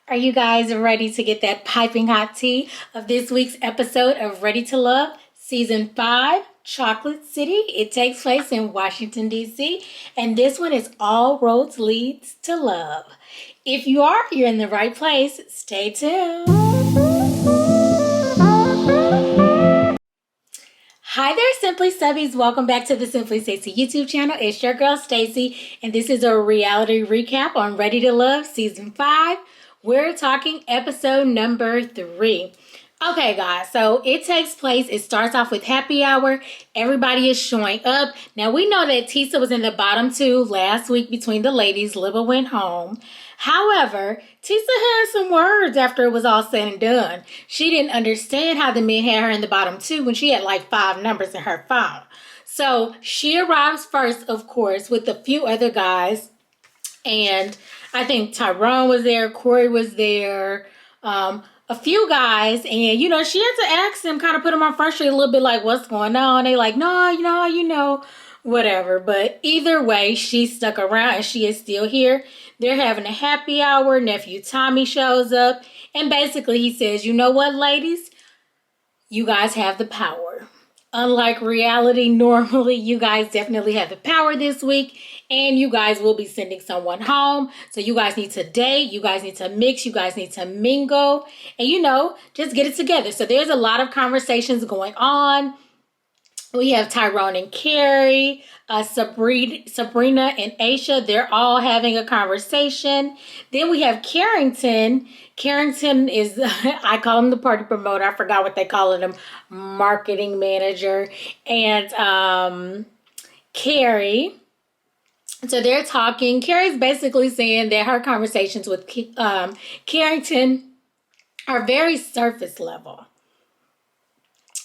Are you guys ready to get that piping hot tea of this week's episode of Ready to Love, Season 5, Chocolate City? It takes place in Washington, D.C., and this one is All Roads Leads to Love. If you are, you're in the right place. Stay tuned. Hi there, Simply Subbies. Welcome back to the Simply Stacey YouTube channel. It's your girl, Stacey, and this is a reality recap on Ready to Love, Season 5. We're talking episode number 3. Okay, guys, so it starts off with happy hour. Everybody is showing up. Now, we know that Tisa was in the bottom 2 last week between the ladies. Liva went home. However, Tisa had some words after it was all said and done. She didn't understand how the men had her in the bottom 2 when she had like 5 numbers in her phone. So she arrives first, of course, with a few other guys. And I think Tyrone was there, Cory was there, a few guys. And, she had to ask them, kind of put them on Front Street a little bit like, what's going on? They like, no, whatever. But either way, she stuck around and she is still here. They're having a happy hour. Nephew Tommy shows up. And basically he says, you know what, ladies? You guys have the power. Unlike reality, normally you guys definitely have the power this week. And you guys will be sending someone home. So you guys need to date. You guys need to mix. You guys need to mingle. And, just get it together. So there's a lot of conversations going on. We have Tyrone and Carrie, Sabrina and Aisha. They're all having a conversation. Then we have Carrington. Carrington is, I call him the party promoter. I forgot what they call him, marketing manager. And Carrie. So they're talking. Carrie's basically saying that her conversations with Carrington are very surface level.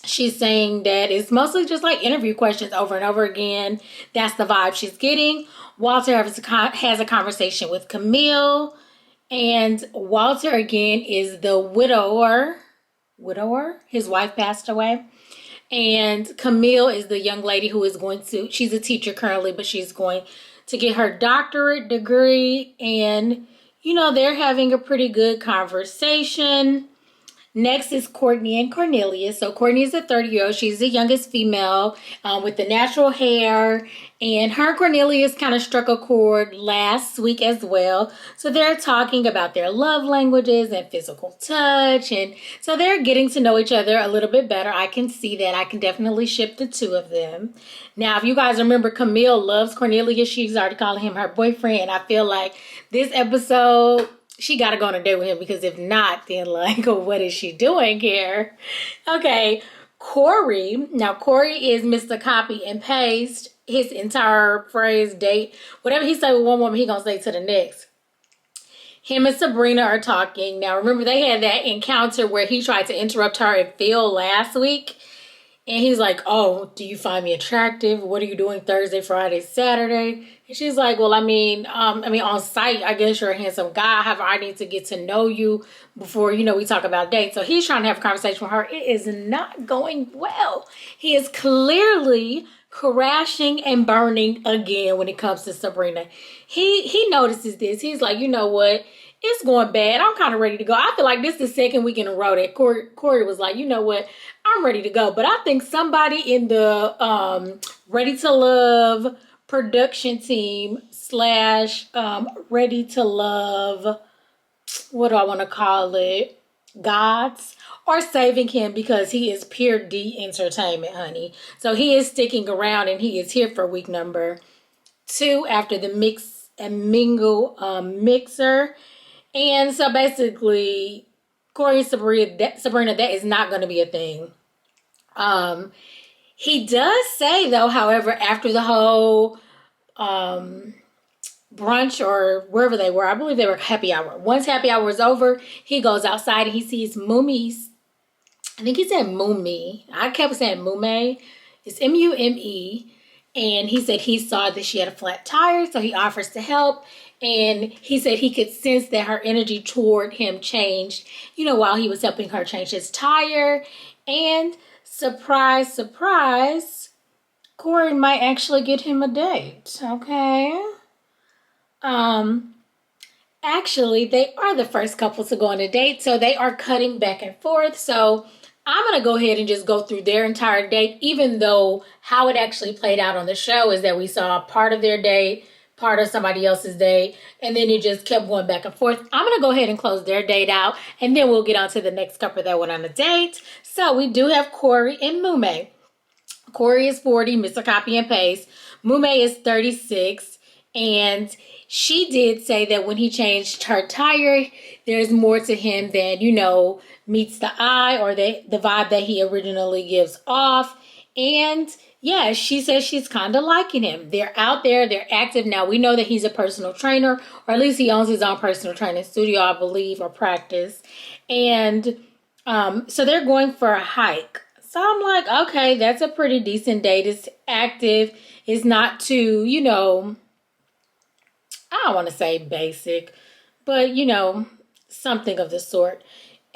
She's saying that it's mostly just like interview questions over and over again. That's the vibe she's getting. Walter has a conversation with Camille. And Walter, again, is the widower. His wife passed away. And Camille is the young lady who is she's a teacher currently, but she's going to get her doctorate degree. And, they're having a pretty good conversation. Next is Courtney and Cornelius. So Courtney is a 30-year-old. She's the youngest female with the natural hair. And her and Cornelius kind of struck a chord last week as well. So they're talking about their love languages and physical touch. And so they're getting to know each other a little bit better. I can see that. I can definitely ship the two of them. Now, if you guys remember, Camille loves Cornelius. She's already calling him her boyfriend. And I feel like this episode, she got to go on a date with him, because if not, then like, what is she doing here? Okay, Cory. Now, Cory is Mr. Copy and Paste. His entire phrase, date, whatever he say with one woman, he gonna say to the next. Him and Sabrina are talking. Now, remember, they had that encounter where he tried to interrupt her and Phil last week. And he's like, oh, do you find me attractive? What are you doing Thursday, Friday, Saturday? And she's like, well, on site, I guess you're a handsome guy. However, I need to get to know you before, we talk about dates. So he's trying to have a conversation with her. It is not going well. He is clearly crashing and burning again when it comes to Sabrina. He notices this. He's like, you know what? It's going bad. I'm kind of ready to go. I feel like this is the second week in a row that Cory was like, you know what? I'm ready to go. But I think somebody in the Ready to Love production team / Ready to Love, what do I want to call it? Gods are saving him, because he is pure D entertainment, honey. So he is sticking around, and he is here for week number 2 after the mix and mingle mixer. And so basically, Cory and Sabrina, that is not going to be a thing. He does say, though, however, after the whole brunch or wherever they were, I believe they were happy hour. Once happy hour is over, he goes outside and he sees Moomae's. I think he said Moomae. I kept saying Moomae. It's Mume. And he said he saw that she had a flat tire, so he offers to help. And he said he could sense that her energy toward him changed, while he was helping her change his tire. And surprise, surprise, Cory might actually get him a date, okay? Actually, they are the first couple to go on a date, so they are cutting back and forth. So I'm going to go ahead and just go through their entire date, even though how it actually played out on the show is that we saw part of their date, part of somebody else's date, and then it just kept going back and forth. I'm going to go ahead and close their date out, and then we'll get on to the next couple that went on a date. So we do have Cory and Moomae. Cory is 40, Mr. Copy and Paste. Moomae is 36, and she did say that when he changed her tire, there's more to him than, meets the eye or the vibe that he originally gives off. And yeah, she says she's kind of liking him. They're out there, they're active. Now, we know that he's a personal trainer, or at least he owns his own personal training studio, I believe, or practice. And so they're going for a hike. So I'm like, okay, that's a pretty decent date. It's active. It's not too, I don't want to say basic, but, something of the sort.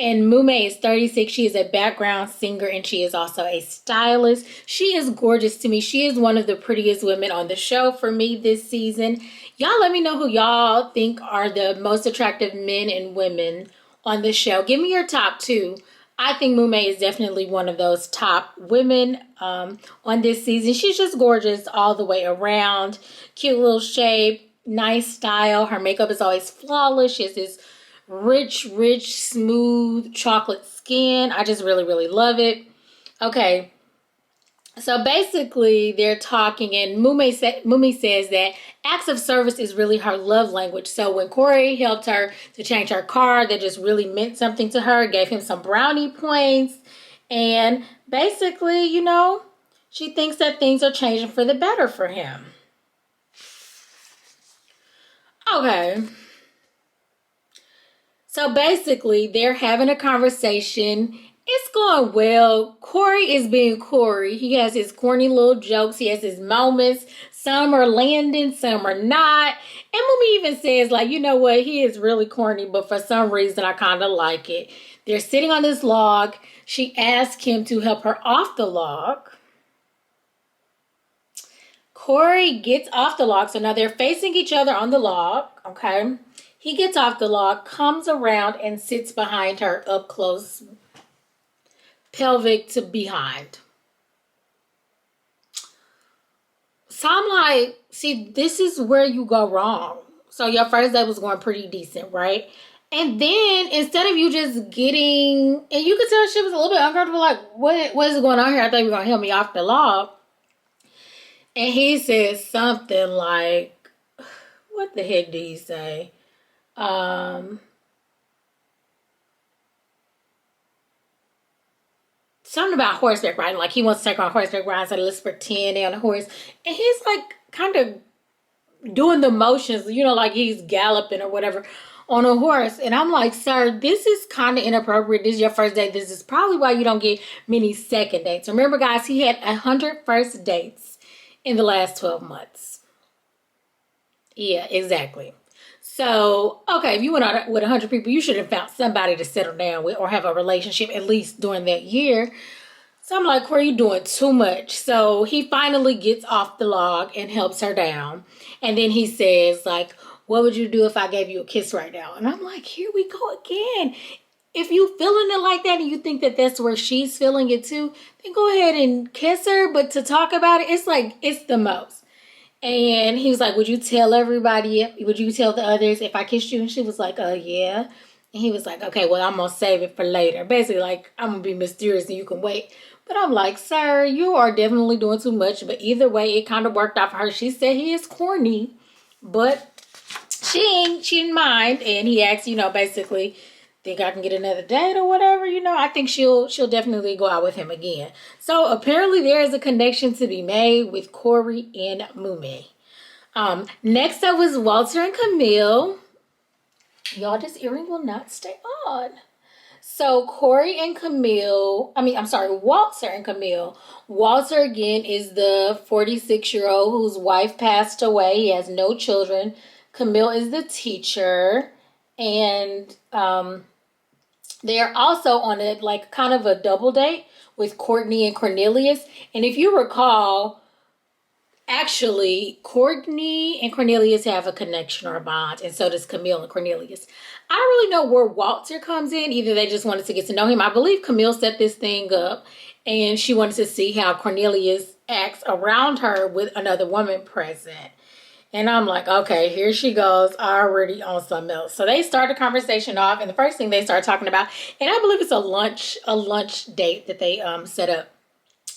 And Moomae is 36. She is a background singer, and she is also a stylist. She is gorgeous to me. She is one of the prettiest women on the show for me this season. Y'all let me know who y'all think are the most attractive men and women on the show. Give me your top two. I think Moomae is definitely one of those top women on this season. She's just gorgeous all the way around. Cute little shape, nice style. Her makeup is always flawless. She has this rich, smooth chocolate skin. I just really, really love it. Okay. So basically, they're talking, and Moomae says that acts of service is really her love language. So when Cory helped her to change her car, that just really meant something to her, gave him some brownie points. And basically, she thinks that things are changing for the better for him. Okay. So basically, they're having a conversation. It's going well. Cory is being Cory. He has his corny little jokes. He has his moments. Some are landing, some are not. And Moomae even says, you know what? He is really corny, but for some reason, I kind of like it. They're sitting on this log. She asked him to help her off the log. Cory gets off the log. So now they're facing each other on the log. Okay. He gets off the log, comes around, and sits behind her up close, pelvic to behind. So I'm like, see, this is where you go wrong. So your first date was going pretty decent, right? And then instead of you just getting, and you could tell she was a little bit uncomfortable, like, what is going on here? I thought you were going to help me off the log. And he says something like, what the heck did he say? Something about horseback riding, like he wants to take her on horseback riding, so let's pretend they're on a horse. And he's like kind of doing the motions, like he's galloping or whatever on a horse. And I'm like, sir, this is kind of inappropriate. This is your first date. This is probably why you don't get many second dates. Remember, guys, he had 100 first dates in the last 12 months. Yeah, exactly. So, okay, if you went out with 100 people, you should have found somebody to settle down with or have a relationship at least during that year. So I'm like, Cory, you doing too much. So he finally gets off the log and helps her down. And then he says, what would you do if I gave you a kiss right now? And I'm like, here we go again. If you feeling it like that and you think that that's where she's feeling it too, then go ahead and kiss her. But to talk about it, it's the most. And he was like, would you tell everybody, would you tell the others if I kissed you? And she was like, yeah. And he was like, okay, well, I'm going to save it for later. Basically, I'm going to be mysterious and you can wait. But I'm like, sir, you are definitely doing too much. But either way, it kind of worked out for her. She said he is corny, but she didn't mind. And he asked, basically, think I can get another date or whatever, I think she'll definitely go out with him again. So apparently there is a connection to be made with Cory and Moomae. Next up was Walter and Camille. Y'all, this earring will not stay on. So Walter and Camille. Walter, again, is the 46-year-old whose wife passed away. He has no children. Camille is the teacher. And they're also on kind of a double date with Courtney and Cornelius. And if you recall, Actually, Courtney and Cornelius have a connection or a bond, and so does Camille and Cornelius. I don't really know where Walter comes in. Either they just wanted to get to know him. I believe Camille set this thing up, and she wanted to see how Cornelius acts around her with another woman present. And I'm like, okay, here she goes, already on something else. So they start the conversation off, and the first thing they start talking about, and I believe it's a lunch date that they set up.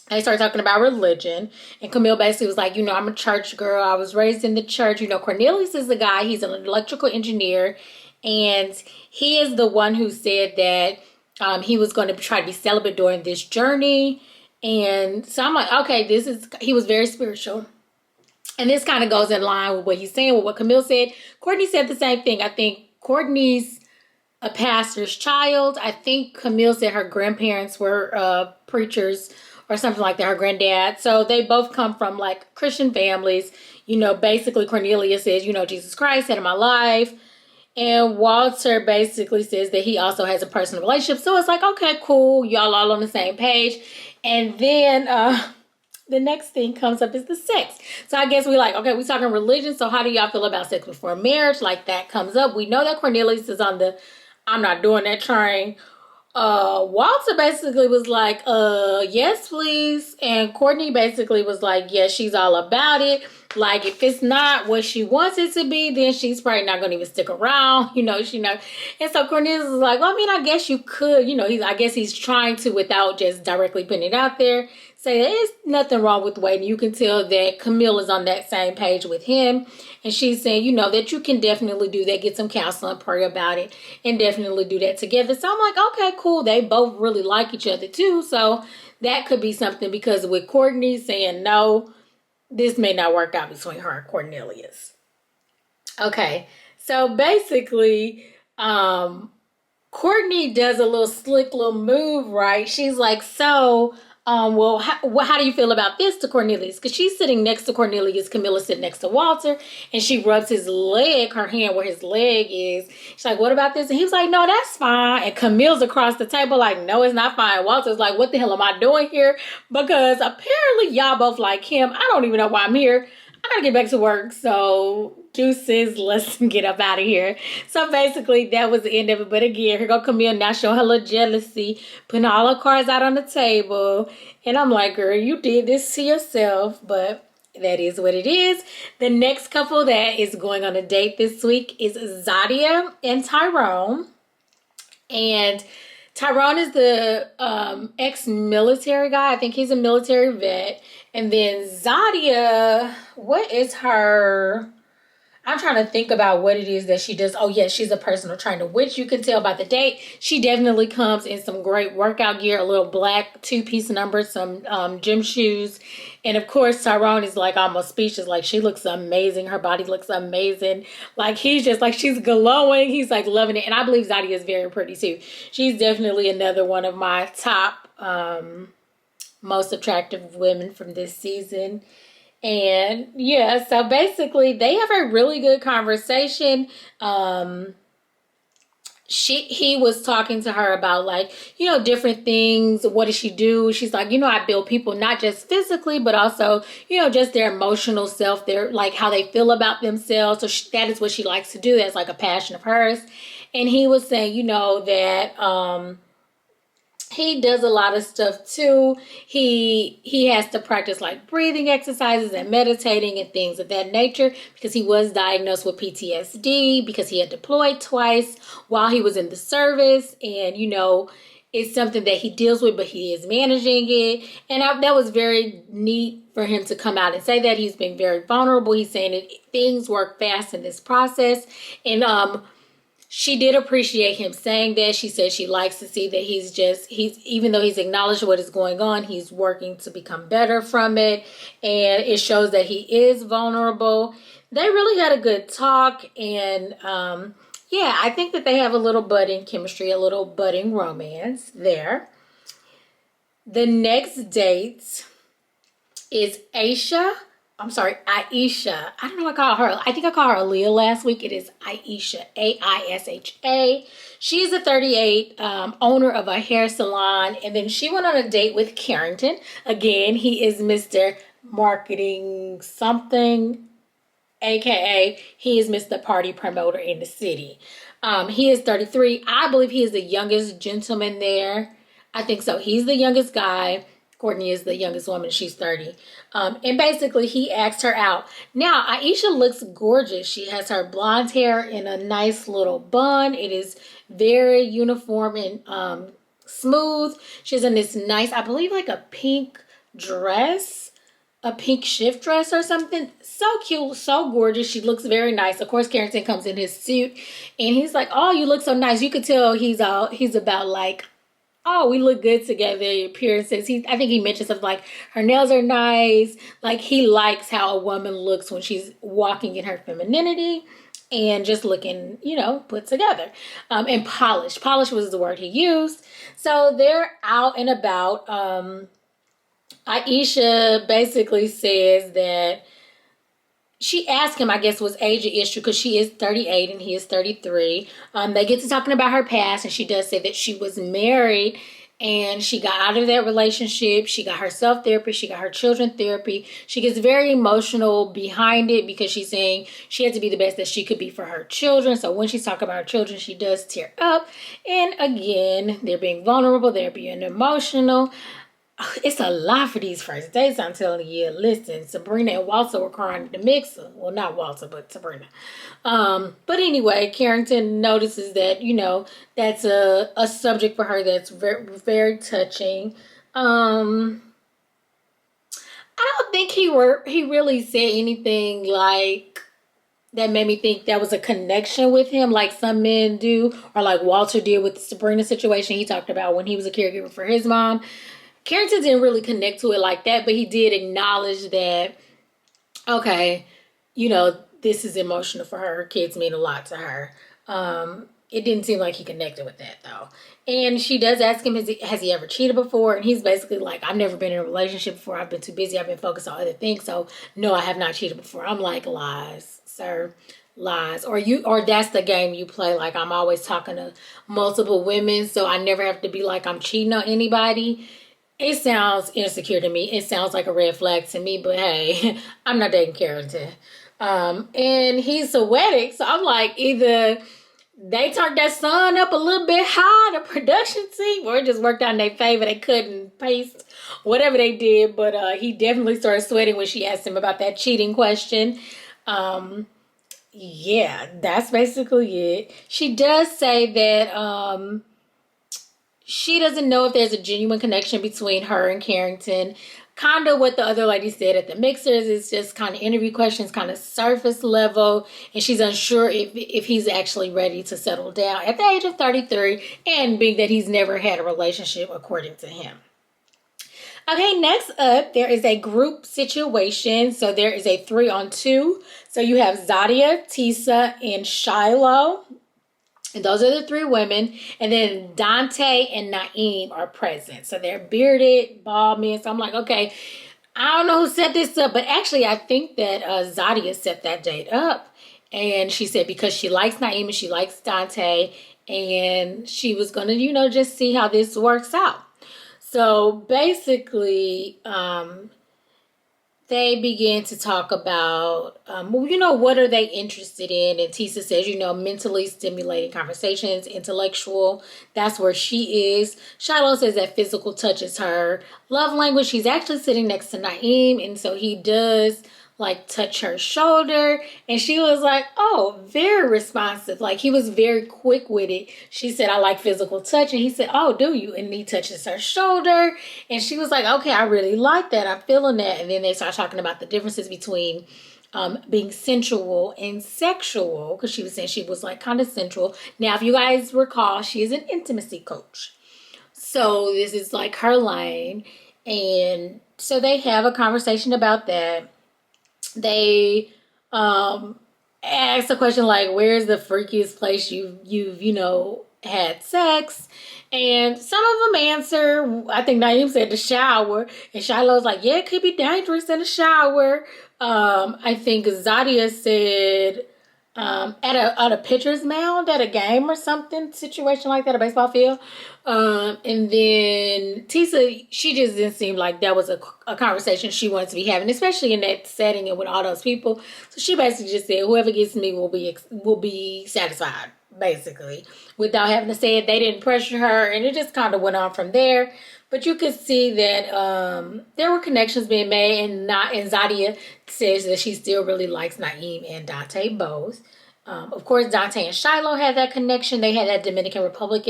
They started talking about religion, and Camille basically was like, I'm a church girl. I was raised in the church. Cornelius is the guy. He's an electrical engineer, and he is the one who said that he was going to try to be celibate during this journey. And so I'm like, okay, he was very spiritual. And this kind of goes in line with what he's saying, with what Camille said. Courtney said the same thing. I think Courtney's a pastor's child. I think Camille said her grandparents were preachers or something like that, her granddad. So they both come from like Christian families. Basically Cornelius says, Jesus Christ, head of my life. And Walter basically says that he also has a personal relationship. So it's like, okay, cool. Y'all all on the same page. And then the next thing comes up is the sex. So I guess we're like, okay, we're talking religion. So how do y'all feel about sex before marriage? Like that comes up. We know that Cornelius is on the I'm not doing that train. Walter basically was like, yes, please. And Courtney basically was like, yes, she's all about it. Like, if it's not what she wants it to be, then she's probably not going to even stick around. She know. And so Cornelius was like, well, I mean, I guess you could, I guess he's trying to, without just directly putting it out there, say there's nothing wrong with waiting. You can tell that Camille is on that same page with him. And she's saying, that you can definitely do that. Get some counseling, pray about it, and definitely do that together. So I'm like, okay, cool. They both really like each other too. So that could be something, because with Courtney saying no, this may not work out between her and Cornelius. Okay, so basically, Courtney does a little slick little move, right? She's like, so, well, how do you feel about this to Cornelius? Because she's sitting next to Cornelius, Camilla's sitting next to Walter, and she rubs his leg, her hand where his leg is. She's like, what about this? And he was like, no, that's fine. And Camille's across the table like, no, it's not fine. Walter's like, what the hell am I doing here? Because apparently y'all both like him. I don't even know why I'm here. I gotta get back to work. So deuces, let's get up out of here. So basically that was the end of it. But again, here go Camille now showing her little jealousy, putting all her cards out on the table. And I'm like, girl, you did this to yourself. But that is what it is. The next couple that is going on a date this week is Zadia and Tyrone. And Tyrone is the ex-military guy. I think he's a military vet. And then Zadia, what is her... I'm trying to think about what it is that she does. Oh, yes, she's a personal trainer, which you can tell by the date. She definitely comes in some great workout gear, a little black two-piece number, some gym shoes. And, of course, Tyrone is, like, almost speechless. Like, she looks amazing. Her body looks amazing. Like, he's just, like, she's glowing. He's, like, loving it. And I believe Zadia is very pretty, too. She's definitely another one of my top most attractive women from this season. And yeah, so basically they have a really good conversation. He was talking to her about like, different things. What does she do? She's like, I build people, not just physically, but also, just their emotional self, their like how they feel about themselves. So that is what she likes to do. That's like a passion of hers. And he was saying, that, he does a lot of stuff too. He has to practice like breathing exercises and meditating and things of that nature, because he was diagnosed with PTSD because he had deployed twice while he was in the service. And, it's something that he deals with, but he is managing it. And that was very neat for him to come out and say that. He's been very vulnerable. He's saying that things work fast in this process. And, she did appreciate him saying that. She said she likes to see that he's even though he's acknowledged what is going on, he's working to become better from it. And it shows that he is vulnerable. They really had a good talk. And yeah, I think that they have a little budding chemistry, a little budding romance there. The next date is Aisha. I don't know what I call her. I think I called her Aaliyah last week. It is Aisha, Aisha. She's a 38, owner of a hair salon. And then she went on a date with Carrington. Again, he is Mr. marketing something, aka he is Mr. Party Promoter in the city. He is 33. I believe he is the youngest gentleman there. I think so. He's the youngest guy. Courtney is the youngest woman. She's 30. And basically, he asked her out. Now, Aisha looks gorgeous. She has her blonde hair in a nice little bun. It is very uniform and smooth. She's in this nice, I believe, like a pink dress, a pink shift dress or something. So cute, so gorgeous. She looks very nice. Of course, Carrington comes in his suit, and he's like, "Oh, you look so nice." You could tell he's about like, oh, we look good together. Appearances. I think he mentioned something like her nails are nice. Like he likes how a woman looks when she's walking in her femininity and just looking, put together. And polished. Polished was the word he used. So they're out and about. Aisha basically says that she asked him, I guess, was age an issue because she is 38 and he is 33. They get to talking about her past, and she does say that she was married and she got out of that relationship. She got herself therapy. She got her children therapy. She gets very emotional behind it because she's saying she had to be the best that she could be for her children. So when she's talking about her children, she does tear up. And again, they're being vulnerable. They're being emotional. It's a lot for these first dates, I'm telling you. Listen, Sabrina and Walter were crying in the mixer. Well, not Walter, but Sabrina. But anyway, Carrington notices that, that's a subject for her that's very, very touching. I don't think he really said anything like that made me think that was a connection with him like some men do, or like Walter did with the Sabrina situation he talked about when he was a caregiver for his mom. Carrington didn't really connect to it like that, but he did acknowledge that, okay, this is emotional for her. Her kids mean a lot to her. It didn't seem like he connected with that, though. And she does ask him, has he ever cheated before? And he's basically like, I've never been in a relationship before. I've been too busy. I've been focused on other things. So, no, I have not cheated before. I'm like, lies, sir. Lies. Or that's the game you play. Like, I'm always talking to multiple women, so I never have to be like I'm cheating on anybody. It sounds insecure to me. It sounds like a red flag to me, but hey, I'm not dating Carrington. And he's Sowedic, so I'm like, either they turned that sun up a little bit high, the production team, or it just worked out in their favor. They couldn't paste whatever they did, but he definitely started sweating when she asked him about that cheating question. Yeah, that's basically it. She does say that she doesn't know if there's a genuine connection between her and Carrington. Kind of what the other lady said at the mixers is just kind of interview questions, kind of surface level. And she's unsure if he's actually ready to settle down at the age of 33, and being that he's never had a relationship according to him. Okay, next up, there is a group situation. So there is a 3-on-2. So you have Zadia, Tisa, and Shiloh. And those are the 3 women. And then Dante and Naeem are present. So they're bearded, bald men. So I'm like, okay, I don't know who set this up. But actually, I think that Zadia set that date up. And she said because she likes Naeem and she likes Dante. And she was going to, just see how this works out. So basically, they began to talk about, what are they interested in? And Tisa says, mentally stimulating conversations, intellectual. That's where she is. Shiloh says that physical touches her love language. She's actually sitting next to Naeem. And so he does touch her shoulder. And she was like, oh, very responsive. Like he was very quick with it. She said, I like physical touch. And he said, oh, do you? And he touches her shoulder. And she was like, okay, I really like that. I'm feeling that. And then they start talking about the differences between being sensual and sexual. Because she was saying she was kind of sensual. Now, if you guys recall, she is an intimacy coach. So this is her lane. And so they have a conversation about that. They ask a question like, where's the freakiest place you've had sex? And some of them answer, I think Naeem said the shower. And Shiloh's like, yeah, it could be dangerous in the shower. I think Zadia said at a pitcher's mound at a game or something, situation like that, a baseball field. And then Tisa, she just didn't seem like that was a conversation she wanted to be having, especially in that setting and with all those people. So she basically just said, whoever gets me will be satisfied, basically, without having to say it. They didn't pressure her, and it just kind of went on from there. But you could see that there were connections being made, and Zadia says that she still really likes Naeem and Dante both. Of course, Dante and Shiloh had that connection. They had that Dominican Republic.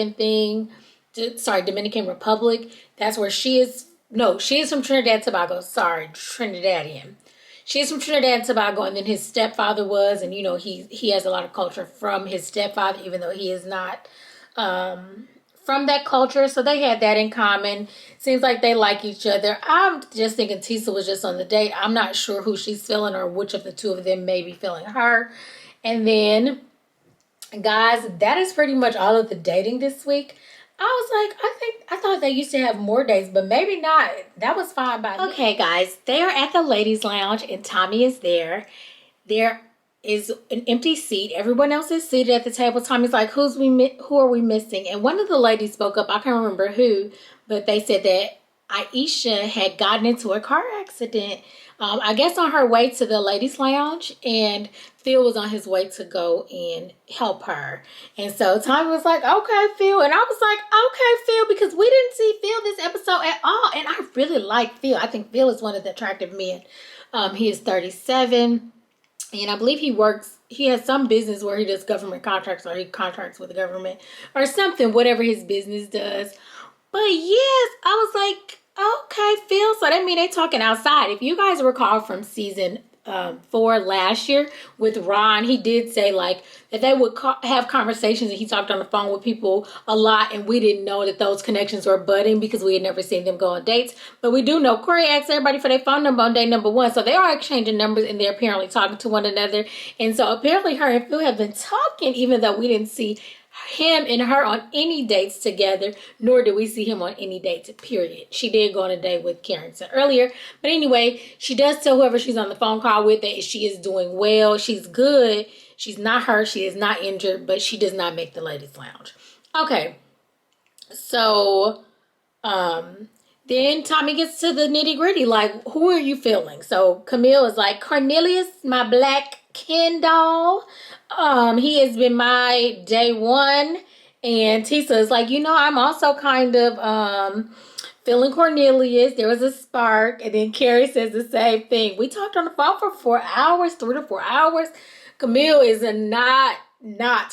That's where she is. No, she is from Trinidad and Tobago. Trinidadian. She is from Trinidad and Tobago, and then his stepfather was, and he has a lot of culture from his stepfather, even though he is not from that culture. So they had that in common. Seems like they like each other. I'm just thinking Tisa was just on the date. I'm not sure who she's feeling or which of the two of them may be feeling her. And then, guys, that is pretty much all of the dating this week. I was like, I thought they used to have more dates, but maybe not. That was fine by me. Okay, guys, they are at the ladies' lounge, and Tommy is there. There is an empty seat. Everyone else is seated at the table. Tommy's like, who are we missing? And one of the ladies spoke up. I can't remember who, but they said that Aisha had gotten into a car accident, I guess on her way to the ladies' lounge, and Phil was on his way to go and help her. And so Tommy was like, okay, Phil. And I was like, okay, Phil, because we didn't see Phil this episode at all. And I really like Phil. I think Phil is one of the attractive men. He is 37. And I believe he has some business where he does government contracts, or he contracts with the government or something, whatever his business does. But yes, I was like, okay, Phil. So that means they talking outside. If you guys recall from season 4 last year with Ron, he did say like that they would have conversations, and he talked on the phone with people a lot, and we didn't know that those connections were budding because we had never seen them go on dates. But we do know Cory asked everybody for their phone number on day number 1, so they are exchanging numbers, and they're apparently talking to one another. And so apparently her and Phil have been talking, even though we didn't see him and her on any dates together, nor did we see him on any dates, period. She did go on a date with Carrington earlier, but anyway, she does tell whoever she's on the phone call with that she is doing well, she's good, she's not hurt, she is not injured, but she does not make the ladies' lounge. Okay, so then Tommy gets to the nitty gritty, like, who are you feeling? So Camille is like, Cornelius, my black Ken doll. He has been my day one. And Tisa is like, I'm also kind of feeling Cornelius. There was a spark. And then Carrie says the same thing. We talked on the phone for 4 hours, 3 to 4 hours. Camille is not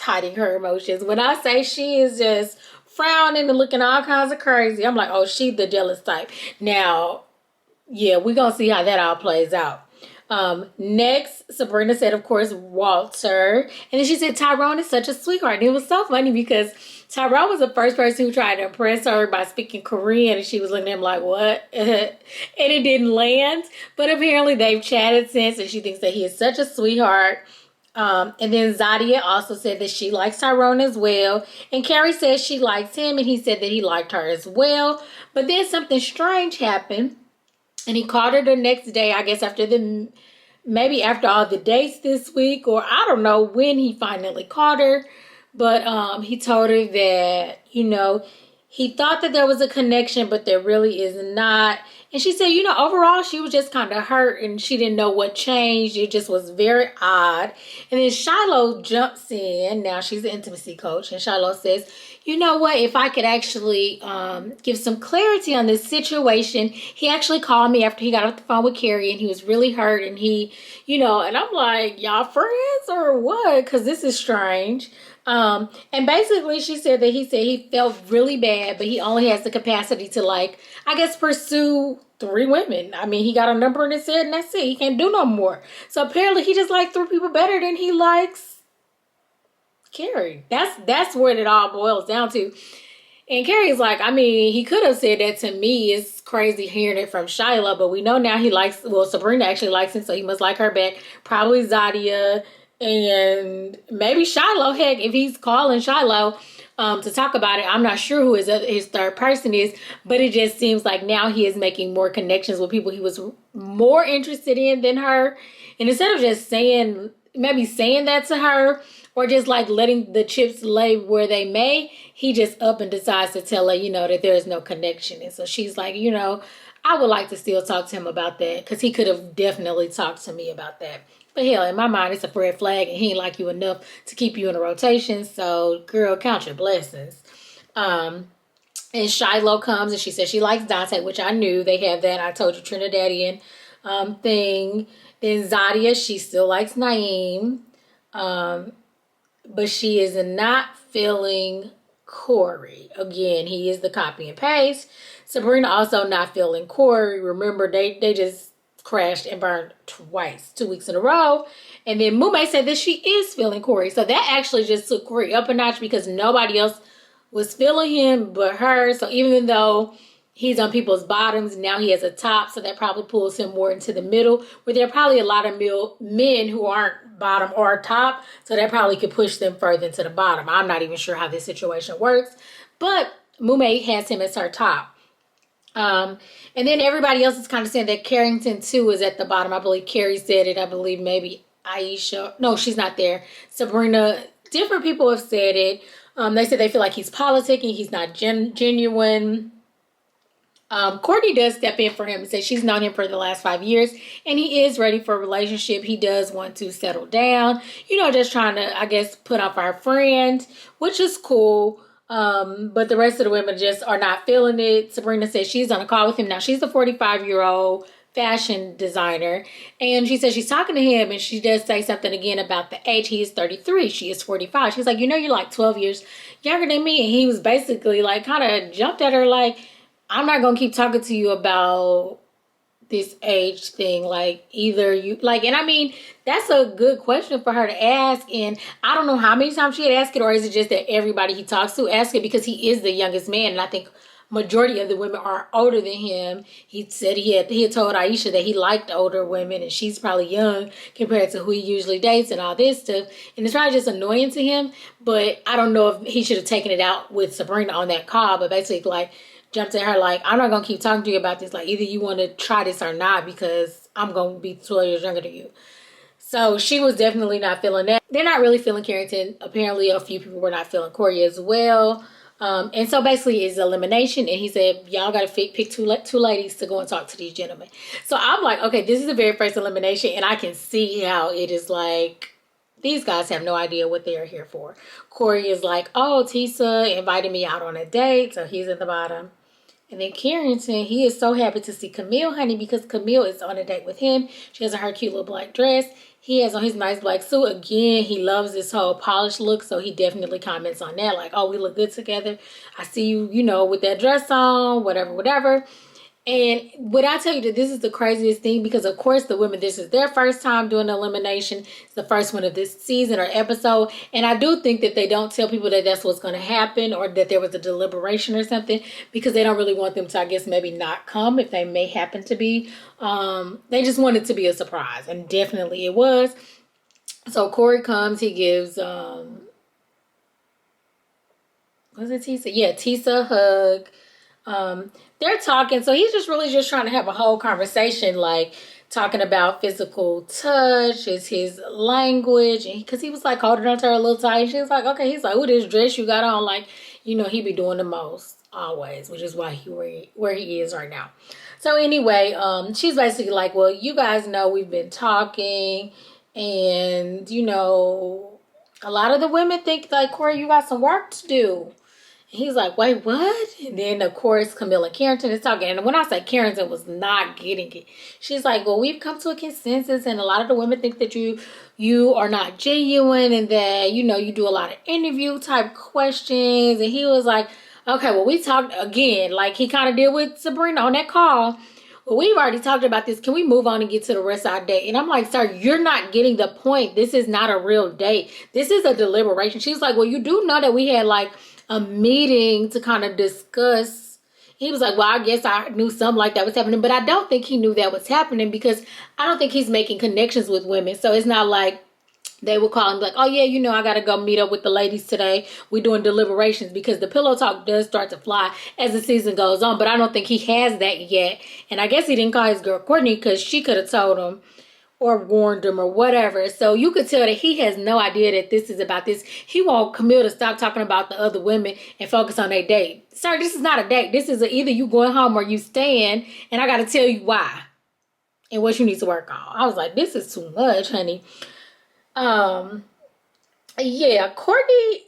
hiding her emotions. When I say she is just frowning and looking all kinds of crazy, I'm like, oh, she's the jealous type. Now, yeah, we're going to see how that all plays out. Next, Sabrina said, of course, Walter. And then she said, Tyrone is such a sweetheart. And it was so funny because Tyrone was the first person who tried to impress her by speaking Korean. And she was looking at him like, what? And it didn't land. But apparently they've chatted since, and she thinks that he is such a sweetheart. And then Zadia also said that she likes Tyrone as well. And Carrie says she likes him, and he said that he liked her as well. But then something strange happened. And he called her the next day, I guess maybe after all the dates this week, or I don't know when he finally called her. But he told her that, he thought that there was a connection, but there really is not. And she said, overall, she was just kind of hurt, and she didn't know what changed. It just was very odd. And then Shiloh jumps in. Now she's an intimacy coach. And Shiloh says, you know what? If I could actually give some clarity on this situation. He actually called me after he got off the phone with Carrie, and he was really hurt. And he, and I'm like, y'all friends or what? Because this is strange. And basically she said that he felt really bad, but he only has the capacity to pursue 3 women. I mean, he got a number in his head, and that's it. He can't do no more. So apparently he just likes 3 people better than he likes Carrie. That's what it all boils down to. And Carrie's like, I mean, he could have said that to me. It's crazy hearing it from Shiloh, but we know now Sabrina actually likes him, so he must like her back. Probably Zadia. And maybe Shiloh, heck, if he's calling Shiloh to talk about it, I'm not sure who his third person is, but it just seems like now he is making more connections with people he was more interested in than her. And instead of just saying, maybe saying that to her or just like letting the chips lay where they may, he just up and decides to tell her, that there is no connection. And so she's like, I would like to still talk to him about that because he could have definitely talked to me about that. But hell, in my mind, it's a red flag and he ain't like you enough to keep you in a rotation. So, girl, count your blessings. And Shiloh comes and she says she likes Dante, which I knew. They have that, I told you, Trinidadian thing. Then Zadia, she still likes Naeem. But she is not feeling Cory. Again, he is the copy and paste. Sabrina also not feeling Cory. Remember, they just crashed and burned twice, 2 weeks in a row. And then Moomae said that she is feeling Cory. So that actually just took Cory up a notch because nobody else was feeling him but her. So even though he's on people's bottoms, now he has a top. So that probably pulls him more into the middle, where there are probably a lot of men who aren't bottom or top. So that probably could push them further into the bottom. I'm not even sure how this situation works. But Moomae has him as her top. And then everybody else is kind of saying that Carrington too is at the bottom. I believe Carrie said it. I believe maybe Aisha. No, she's not there. Sabrina. Different people have said it. They said they feel like he's politicking. He's not genuine. Courtney does step in for him and say she's known him for the last 5 years and he is ready for a relationship. He does want to settle down. Just trying to, I guess, put up our friend, which is cool. But the rest of the women just are not feeling it. Sabrina says she's on a call with him. Now, she's a 45-year-old fashion designer. And she says she's talking to him and she does say something again about the age. He is 33. She is 45. She's like, you're like 12 years younger than me. And he was basically like kind of jumped at her like, I'm not going to keep talking to you about this age thing. Like either you like, and I mean, that's a good question for her to ask. And I don't know how many times she had asked it, or is it just that everybody he talks to ask it because he is the youngest man. And I think majority of the women are older than him. He said he had told Aisha that he liked older women and she's probably young compared to who he usually dates and all this stuff. And it's probably just annoying to him. But I don't know if he should have taken it out with Sabrina on that call. But basically like, jumped at her like, I'm not going to keep talking to you about this. Like, either you want to try this or not because I'm going to be 12 years younger than you. So she was definitely not feeling that. They're not really feeling Carrington. Apparently, a few people were not feeling Cory as well. And so basically it's elimination. And he said, y'all got to pick two ladies to go and talk to these gentlemen. So I'm like, okay, this is the very first elimination. And I can see how it is like, these guys have no idea what they are here for. Cory is like, oh, Tisa invited me out on a date. So he's at the bottom. And then Carrington, he is so happy to see Camille, honey, because Camille is on a date with him. She has on her cute little black dress. He has on his nice black suit. Again, he loves this whole polished look, so he definitely comments on that. Like, oh, we look good together. I see you, with that dress on, whatever. And would I tell you that this is the craziest thing? Because, of course, the women, this is their first time doing elimination. It's the first one of this season or episode. And I do think that they don't tell people that that's what's going to happen or that there was a deliberation or something because they don't really want them to, I guess, maybe not come if they may happen to be. They just want it to be a surprise. And definitely it was. So Cory comes. He gives, was it Tisa? Yeah, Tisa a hug. They're talking, so he's just really just trying to have a whole conversation, like talking about physical touch is his language, and because he was like holding on to her a little tight. And she was like, okay, he's like, ooh, this dress you got on, like, he be doing the most always, which is why where he is right now. So anyway, she's basically like, well, you guys know we've been talking, and a lot of the women think like, Cory, you got some work to do. He's like, wait, what? And then, of course, Camille and Carrington is talking. And when I say Carrington was not getting it, she's like, well, we've come to a consensus. And a lot of the women think that you are not genuine and that, you do a lot of interview type questions. And he was like, okay, well, we talked again, like he kind of did with Sabrina on that call. Well, we've already talked about this. Can we move on and get to the rest of our date? And I'm like, sir, you're not getting the point. This is not a real date. This is a deliberation. She's like, well, you do know that we had like a meeting to kind of discuss. He was like, well, I guess I knew something like that was happening, but I don't think he knew that was happening because I don't think he's making connections with women. So it's not like they would call him like, oh yeah, I got to go meet up with the ladies today. We're doing deliberations because the pillow talk does start to fly as the season goes on, but I don't think he has that yet. And I guess he didn't call his girl Courtney because she could have told him or warned him or whatever. So you could tell that he has no idea that this is about this. He want Camille to stop talking about the other women and focus on their date. Sir, this is not a date. This is either you going home or you staying, and I got to tell you why and what you need to work on. I was like, this is too much, honey. Yeah, Courtney,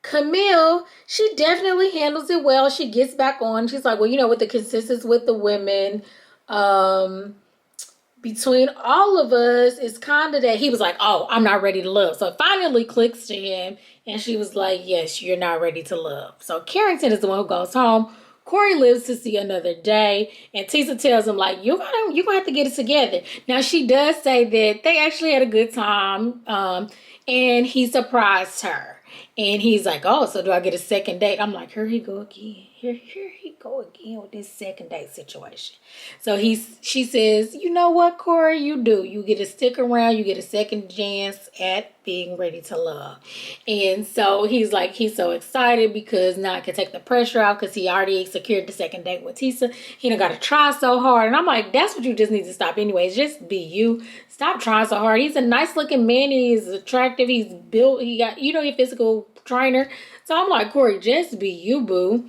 Camille, she definitely handles it well. She gets back on. She's like, well, with the consistency with the women, between all of us, it's kind of that he was like, oh, I'm not ready to love. So it finally clicks to him, and she was like, yes, you're not ready to love. So Carrington is the one who goes home. Cory lives to see another day, and Tisa tells him, like, you're gonna have to get it together. Now, she does say that they actually had a good time, and he surprised her. And he's like, oh, so do I get a second date? I'm like, here he go again. Here he go again with this second date situation. So she says, you know what, Cory, you do. You get to stick around. You get a second chance at being ready to love. And so he's so excited because now I can take the pressure off because he already secured the second date with Tisa. He done got to try so hard. And I'm like, that's what you just need to stop anyways. Just be you. Stop trying so hard. He's a nice looking man. He's attractive. He's built. He got, a physical trainer. So I'm like, Cory, just be you, boo.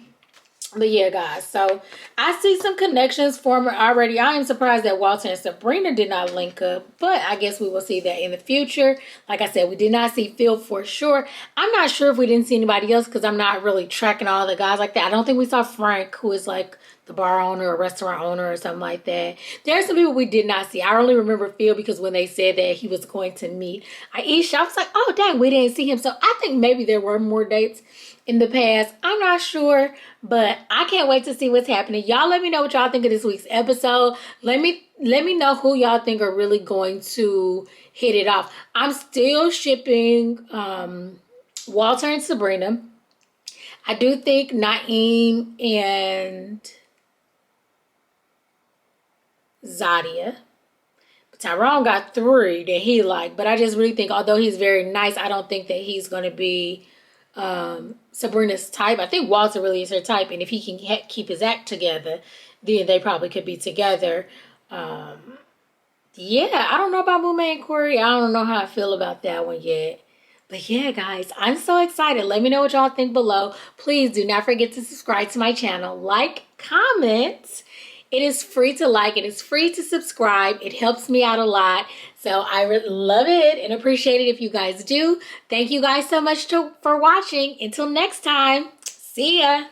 But yeah, guys, so I see some connections formed already. I am surprised that Walter and Sabrina did not link up, but I guess we will see that in the future. Like I said, we did not see Phil for sure. I'm not sure if we didn't see anybody else because I'm not really tracking all the guys like that. I don't think we saw Frank, who is like the bar owner or restaurant owner or something like that. There's some people we did not see. I only remember Phil because when they said that he was going to meet Aisha, I was like, oh, dang, we didn't see him. So I think maybe there were more dates in the past. I'm not sure, but I can't wait to see what's happening. Y'all let me know what y'all think of this week's episode. Let me know who y'all think are really going to hit it off. I'm still shipping Walter and Sabrina. I do think Naeem and Zadia. Tyrone got 3 that he liked, but I just really think, although he's very nice, I don't think that he's going to be Sabrina's type. I think Walter really is her type, and if he can keep his act together, then they probably could be together. Yeah, I don't know about Moomae and Cory. I don't know how I feel about that one yet. But yeah, guys, I'm so excited. Let me know what y'all think below. Please do not forget to subscribe to my channel. Like, comment. It is free to like. It is free to subscribe. It helps me out a lot. So I really love it and appreciate it if you guys do. Thank you guys so much for watching. Until next time, see ya.